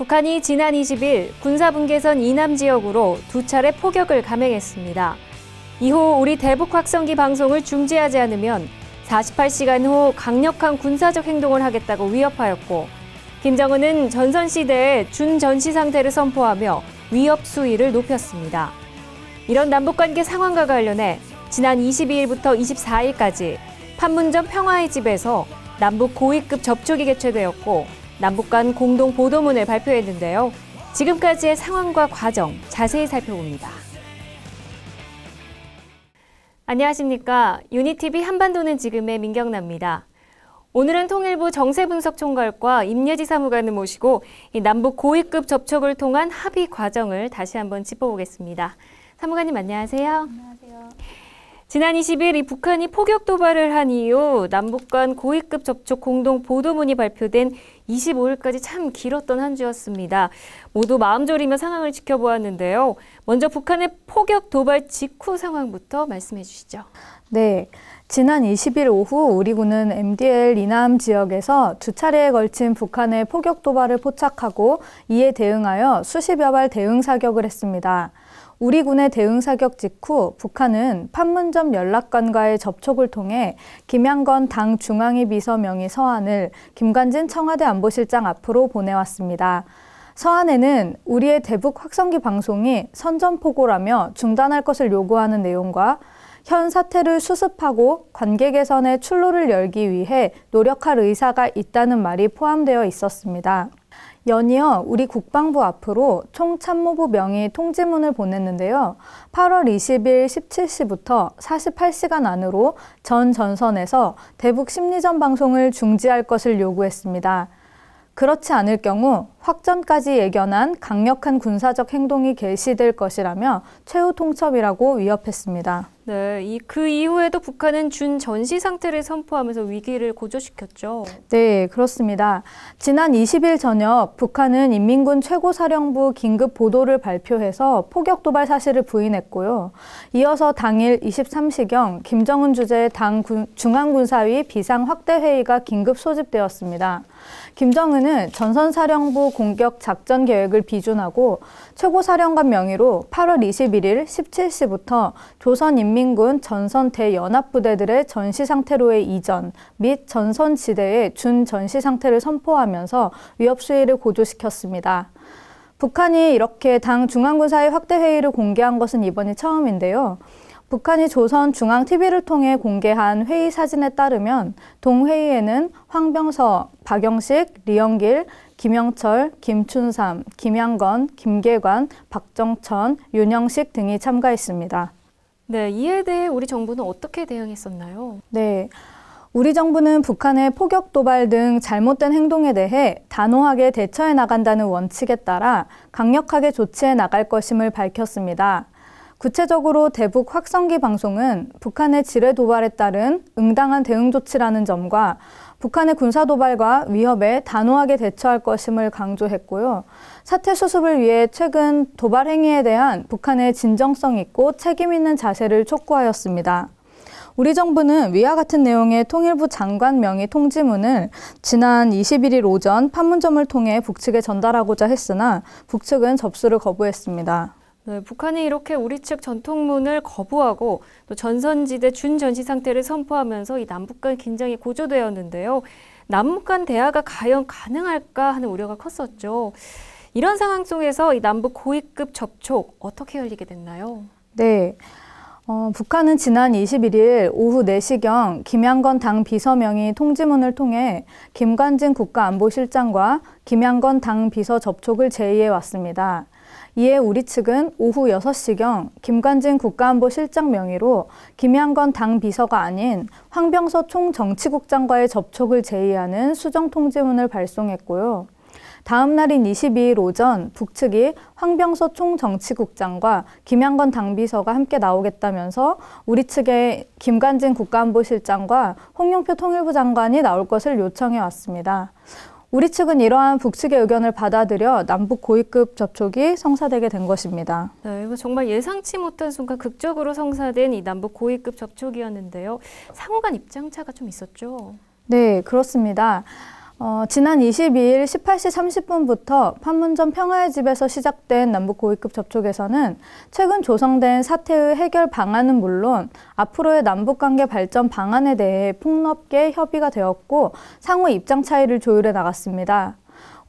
북한이 지난 20일 군사분계선 이남 지역으로 두 차례 포격을 감행했습니다. 이후 우리 대북 확성기 방송을 중지하지 않으면 48시간 후 강력한 군사적 행동을 하겠다고 위협하였고, 김정은은 전선시대에 준전시 상태를 선포하며 위협 수위를 높였습니다. 이런 남북관계 상황과 관련해 지난 22일부터 24일까지 판문점 평화의 집에서 남북 고위급 접촉이 개최되었고, 남북 간 공동 보도문을 발표했는데요. 지금까지의 상황과 과정 자세히 살펴봅니다. 안녕하십니까. 유니TV 한반도는 지금의 민경나입니다. 오늘은 통일부 정세분석총괄과 임예지 사무관을 모시고 이 남북 고위급 접촉을 통한 합의 과정을 다시 한번 짚어보겠습니다. 사무관님 안녕하세요. 안녕하세요. 지난 20일 이 북한이 포격 도발을 한 이후 남북 간 고위급 접촉 공동 보도문이 발표된 25일까지 참 길었던 한 주였습니다. 모두 마음 졸이며 상황을 지켜보았는데요. 먼저 북한의 포격 도발 직후 상황부터 말씀해 주시죠. 네, 지난 20일 오후 우리 군은 MDL 이남 지역에서 두 차례에 걸친 북한의 포격 도발을 포착하고 이에 대응하여 수십여 발 대응 사격을 했습니다. 우리 군의 대응 사격 직후 북한은 판문점 연락관과의 접촉을 통해 김양건 당 중앙위 비서 명의 서한을 김관진 청와대 안보실장 앞으로 보내왔습니다. 서한에는 우리의 대북 확성기 방송이 선전포고라며 중단할 것을 요구하는 내용과 현 사태를 수습하고 관계 개선에 출로를 열기 위해 노력할 의사가 있다는 말이 포함되어 있었습니다. 연이어 우리 국방부 앞으로 총참모부 명의 통지문을 보냈는데요. 8월 20일 17시부터 48시간 안으로 전 전선에서 대북 심리전 방송을 중지할 것을 요구했습니다. 그렇지 않을 경우 확전까지 예견한 강력한 군사적 행동이 개시될 것이라며 최후 통첩이라고 위협했습니다. 네, 그 이후에도 북한은 준전시 상태를 선포하면서 위기를 고조시켰죠. 네, 그렇습니다. 지난 20일 저녁 북한은 인민군 최고사령부 긴급 보도를 발표해서 포격 도발 사실을 부인했고요. 이어서 당일 23시경 김정은 주재의 당 중앙군사위 비상확대회의가 긴급 소집되었습니다. 김정은은 전선사령부 공격 작전 계획을 비준하고 최고사령관 명의로 8월 21일 17시부터 조선인민군 전선 대연합부대들의 전시 상태로의 이전 및 전선 지대의 준전시 상태를 선포하면서 위협 수위를 고조시켰습니다. 북한이 이렇게 당 중앙군사위 확대회의를 공개한 것은 이번이 처음인데요. 북한이 조선 중앙TV를 통해 공개한 회의 사진에 따르면 동회의에는 황병서, 박영식, 리영길, 김영철, 김춘삼, 김양건, 김계관, 박정천, 윤영식 등이 참가했습니다. 네, 이에 대해 우리 정부는 어떻게 대응했었나요? 네, 우리 정부는 북한의 포격 도발 등 잘못된 행동에 대해 단호하게 대처해 나간다는 원칙에 따라 강력하게 조치해 나갈 것임을 밝혔습니다. 구체적으로 대북 확성기 방송은 북한의 지뢰 도발에 따른 응당한 대응 조치라는 점과 북한의 군사 도발과 위협에 단호하게 대처할 것임을 강조했고요. 사태 수습을 위해 최근 도발 행위에 대한 북한의 진정성 있고 책임 있는 자세를 촉구하였습니다. 우리 정부는 위와 같은 내용의 통일부 장관 명의 통지문을 지난 21일 오전 판문점을 통해 북측에 전달하고자 했으나 북측은 접수를 거부했습니다. 네, 북한이 이렇게 우리 측 전통문을 거부하고 또 전선지대 준전시 상태를 선포하면서 이 남북 간 긴장이 고조되었는데요. 남북 간 대화가 과연 가능할까 하는 우려가 컸었죠. 이런 상황 속에서 이 남북 고위급 접촉 어떻게 열리게 됐나요? 네. 북한은 지난 21일 오후 4시경 김양건 당 비서명의 통지문을 통해 김관진 국가안보실장과 김양건 당 비서 접촉을 제의해 왔습니다. 이에 우리 측은 오후 6시경 김관진 국가안보실장 명의로 김양건 당 비서가 아닌 황병서 총정치국장과의 접촉을 제의하는 수정 통지문을 발송했고요. 다음 날인 22일 오전 북측이 황병서 총정치국장과 김양건 당비서가 함께 나오겠다면서 우리 측에 김관진 국가안보실장과 홍영표 통일부 장관이 나올 것을 요청해 왔습니다. 우리 측은 이러한 북측의 의견을 받아들여 남북 고위급 접촉이 성사되게 된 것입니다. 네, 이거 정말 예상치 못한 순간 극적으로 성사된 이 남북 고위급 접촉이었는데요. 상호 간 입장차가 좀 있었죠? 네, 그렇습니다. 지난 22일 18시 30분부터 판문점 평화의 집에서 시작된 남북 고위급 접촉에서는 최근 조성된 사태의 해결 방안은 물론 앞으로의 남북관계 발전 방안에 대해 폭넓게 협의가 되었고 상호 입장 차이를 조율해 나갔습니다.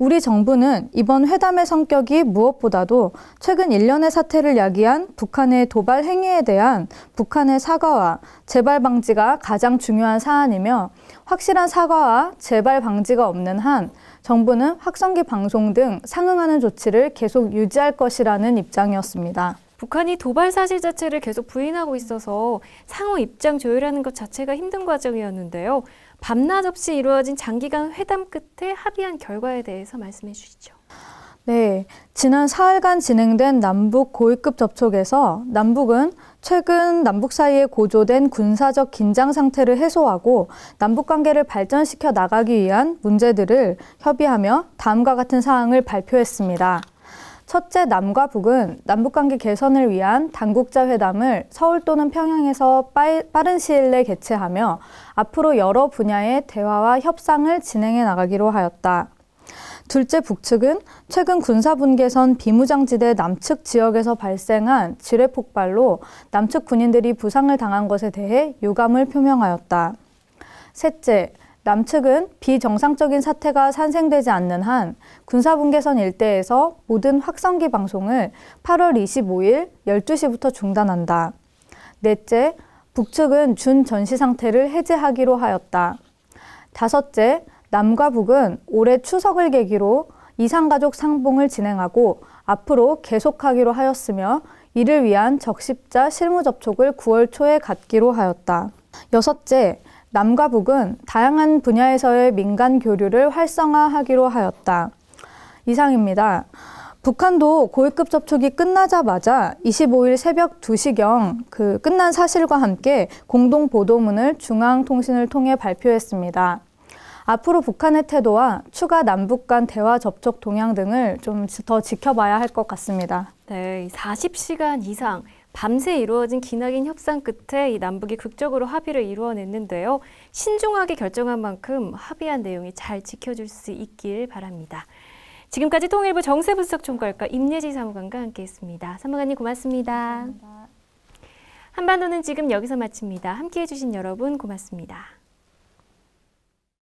우리 정부는 이번 회담의 성격이 무엇보다도 최근 일련의 사태를 야기한 북한의 도발 행위에 대한 북한의 사과와 재발 방지가 가장 중요한 사안이며 확실한 사과와 재발 방지가 없는 한 정부는 확성기 방송 등 상응하는 조치를 계속 유지할 것이라는 입장이었습니다. 북한이 도발 사실 자체를 계속 부인하고 있어서 상호 입장 조율하는 것 자체가 힘든 과정이었는데요. 밤낮 없이 이루어진 장기간 회담 끝에 합의한 결과에 대해서 말씀해 주시죠. 네, 지난 사흘간 진행된 남북 고위급 접촉에서 남북은 최근 남북 사이에 고조된 군사적 긴장 상태를 해소하고 남북 관계를 발전시켜 나가기 위한 문제들을 협의하며 다음과 같은 사항을 발표했습니다. 첫째, 남과 북은 남북관계 개선을 위한 당국자 회담을 서울 또는 평양에서 빠른 시일 내에 개최하며 앞으로 여러 분야의 대화와 협상을 진행해 나가기로 하였다. 둘째, 북측은 최근 군사분계선 비무장지대 남측 지역에서 발생한 지뢰 폭발로 남측 군인들이 부상을 당한 것에 대해 유감을 표명하였다. 셋째, 남측은 비정상적인 사태가 산생되지 않는 한 군사분계선 일대에서 모든 확성기 방송을 8월 25일 12시부터 중단한다. 넷째, 북측은 준 전시 상태를 해제하기로 하였다. 다섯째, 남과 북은 올해 추석을 계기로 이산가족 상봉을 진행하고 앞으로 계속하기로 하였으며 이를 위한 적십자 실무 접촉을 9월 초에 갖기로 하였다. 여섯째, 남과 북은 다양한 분야에서의 민간 교류를 활성화하기로 하였다. 이상입니다. 북한도 고위급 접촉이 끝나자마자 25일 새벽 2시경 끝난 사실과 함께 공동 보도문을 중앙통신을 통해 발표했습니다. 앞으로 북한의 태도와 추가 남북 간 대화 접촉 동향 등을 좀 더 지켜봐야 할 것 같습니다. 네, 40시간 이상 밤새 이루어진 기나긴 협상 끝에 이 남북이 극적으로 합의를 이루어냈는데요. 신중하게 결정한 만큼 합의한 내용이 잘 지켜질 수 있길 바랍니다. 지금까지 통일부 정세분석총괄과 임예지 사무관과 함께했습니다. 사무관님 고맙습니다. 감사합니다. 한반도는 지금 여기서 마칩니다. 함께해 주신 여러분 고맙습니다.